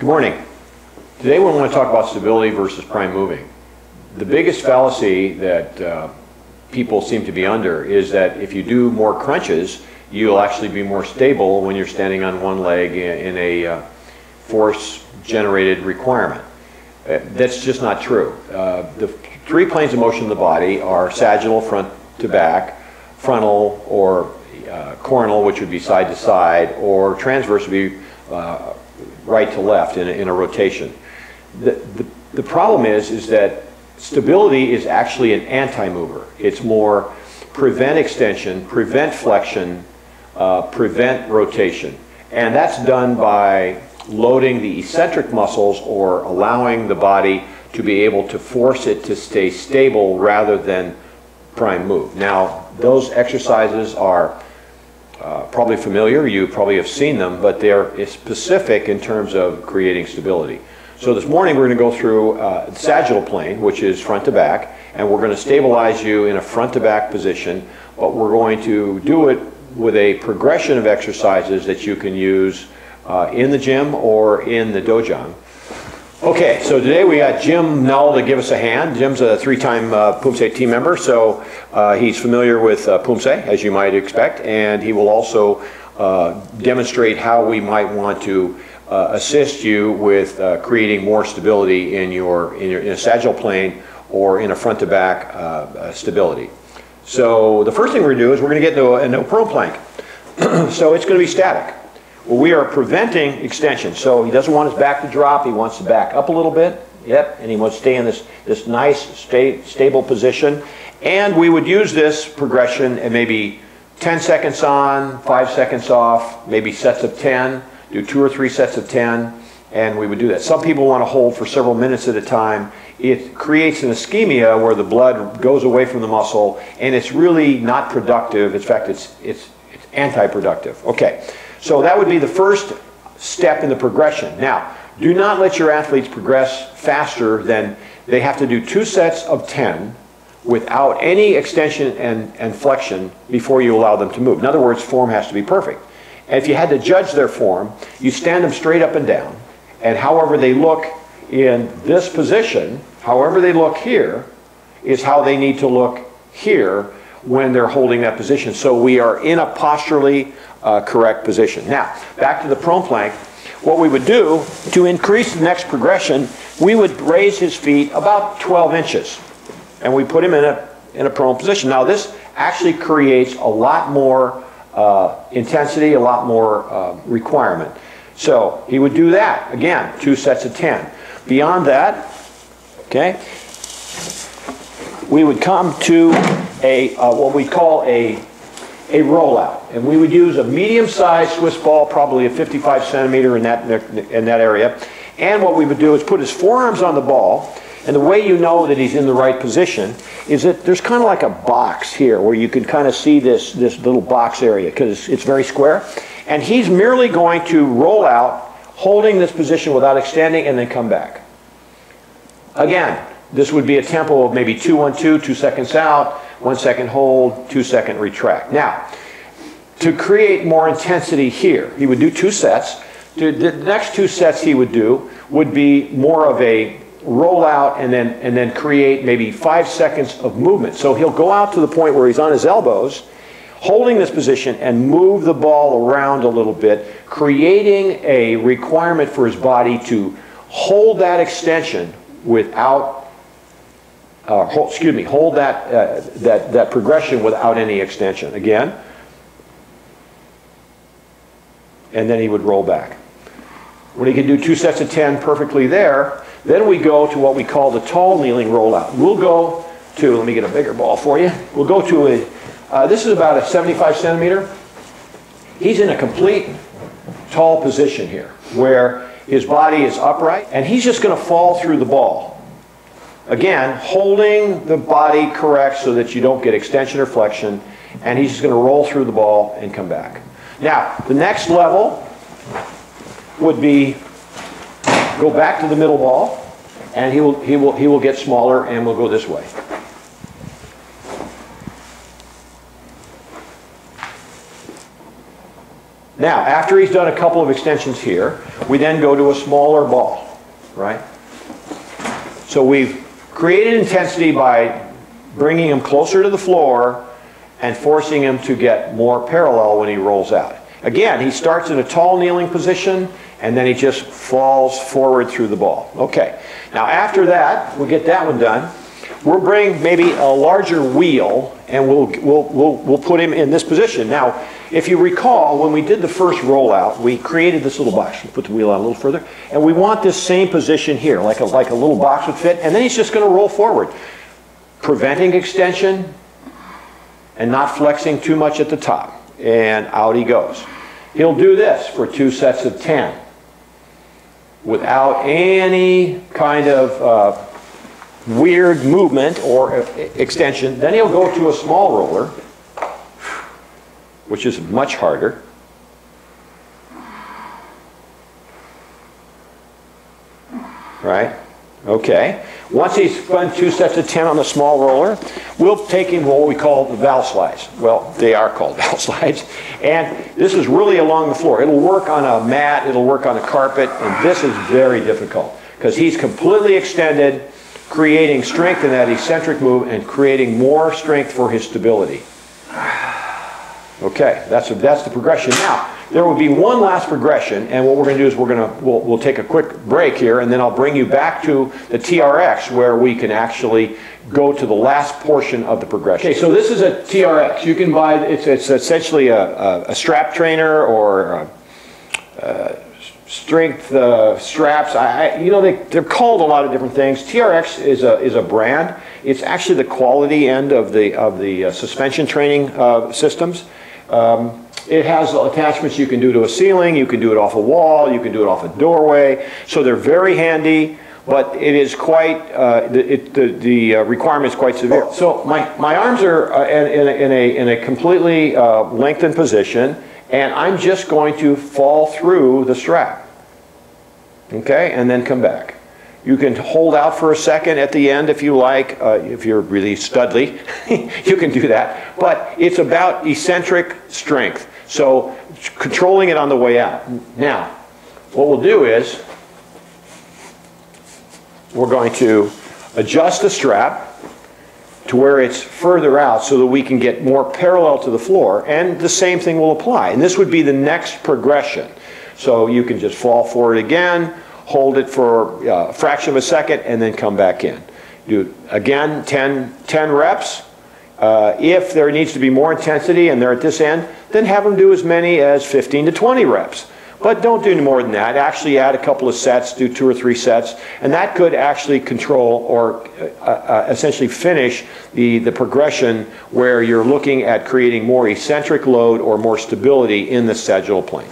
Good morning. Today we want to talk about stability versus prime moving. The biggest fallacy that people seem to be under is that if you do more crunches, you'll actually be more stable when you're standing on one leg in a force-generated requirement. That's just not true. The three planes of motion of the body are sagittal, front to back, frontal or coronal, which would be side to side, or transverse would be right to left in a rotation. The problem is that stability is actually an anti-mover. It's more prevent extension, prevent flexion, prevent rotation. And that's done by loading the eccentric muscles or allowing the body to be able to force it to stay stable rather than prime move. Now, those exercises are probably familiar. You probably have seen them, but they're specific in terms of creating stability. So this morning we're going to go through the sagittal plane, which is front to back, and we're going to stabilize you in a front to back position, but we're going to do it with a progression of exercises that you can use in the gym or in the dojang. Okay, so today we got Jim Null to give us a hand. Jim's a three-time Poomsae team member, so he's familiar with Poomsae, as you might expect, and he will also demonstrate how we might want to assist you with creating more stability in a sagittal plane or in a front-to-back stability. So the first thing we're going to do is we're going to get into a no prone plank. So it's going to be static. Well, we are preventing extension. So he doesn't want his back to drop. He wants to back up a little bit. Yep, and he wants to stay in this nice, stable position. And we would use this progression at maybe 10 seconds on, 5 seconds off, maybe sets of 10, do 2 or 3 sets of 10, and we would do that. Some people want to hold for several minutes at a time. It creates an ischemia where the blood goes away from the muscle, and it's really not productive. In fact, it's anti-productive. Okay. So that would be the first step in the progression. Now, do not let your athletes progress faster than they have to do 2 sets of 10 without any extension and flexion before you allow them to move. In other words, form has to be perfect. And if you had to judge their form, you stand them straight up and down, and however they look in this position, however they look here, is how they need to look here when they're holding that position. So we are in a posturally correct position. Now, back to the prone plank. What we would do to increase the next progression, we would raise his feet about 12 inches, and we put him in a prone position. Now, this actually creates a lot more intensity, a lot more requirement. So he would do that again, 2 sets of 10. Beyond that, okay, we would come to what we call a rollout, and we would use a medium-sized Swiss ball, probably a 55 centimeter in that area. And what we would do is put his forearms on the ball, and the way you know that he's in the right position is that there's kind of like a box here where you can kind of see this little box area because it's very square. And he's merely going to roll out, holding this position without extending, and then come back. Again, this would be a tempo of maybe 2-1-2, 2 seconds out, 1 second hold, 2 second retract. Now, to create more intensity here, he would do 2 sets. The next 2 sets he would do would be more of a rollout and then create maybe 5 seconds of movement. So he'll go out to the point where he's on his elbows, holding this position, and move the ball around a little bit, creating a requirement for his body to hold that extension without hold that progression without any extension. Again, and then he would roll back. When he can do 2 sets of 10 perfectly there, then we go to what we call the tall kneeling rollout. We'll go to, let me get a bigger ball for you. We'll go to this is about a 75 centimeter. He's in a complete tall position here where his body is upright, and he's just going to fall through the ball. Again, holding the body correct so that you don't get extension or flexion, and he's just going to roll through the ball and come back. Now, the next level would be go back to the middle ball, and he will get smaller, and we'll go this way. Now, after he's done a couple of extensions here, we then go to a smaller ball, right? So we've created intensity by bringing him closer to the floor and forcing him to get more parallel when he rolls out. Again, he starts in a tall kneeling position and then he just falls forward through the ball. Okay, now after that, we'll get that one done. We'll bring maybe a larger wheel and we'll put him in this position. Now, if you recall, when we did the first rollout, we created this little box. We'll put the wheel out a little further. And we want this same position here, like a little box would fit. And then he's just going to roll forward, preventing extension and not flexing too much at the top. And out he goes. He'll do this for 2 sets of 10 without any kind of weird movement or extension. Then he'll go to a small roller, which is much harder. Right? Okay. Once he's done 2 sets of 10 on the small roller, we'll take him what we call the valve slides. Well, they are called valve slides. And this is really along the floor. It'll work on a mat, it'll work on a carpet, and this is very difficult because he's completely extended, creating strength in that eccentric move and creating more strength for his stability. Okay, that's the progression. Now, there will be one last progression, and what we're going to do is we'll take a quick break here, and then I'll bring you back to the TRX where we can actually go to the last portion of the progression. Okay, so this is a TRX. You can buy it's essentially a strap trainer or strength straps. You know, they're called a lot of different things. TRX is a brand. It's actually the quality end of the suspension training systems. It has attachments you can do to a ceiling, you can do it off a wall, you can do it off a doorway. So they're very handy, but it is quite, the requirement is quite severe. So my arms are in a completely lengthened position, and I'm just going to fall through the strap. Okay, and then come back. You can hold out for a second at the end if you like. If you're really studly, you can do that. But it's about eccentric strength. So controlling it on the way out. Now, what we'll do is we're going to adjust the strap to where it's further out so that we can get more parallel to the floor, and the same thing will apply. And this would be the next progression. So you can just fall forward again, hold it for a fraction of a second, and then come back in. Do again 10 reps. If there needs to be more intensity and they're at this end, then have them do as many as 15 to 20 reps. But don't do more than that. Actually add a couple of sets, do 2 or 3 sets, and that could actually control or essentially finish the progression where you're looking at creating more eccentric load or more stability in the sagittal plane.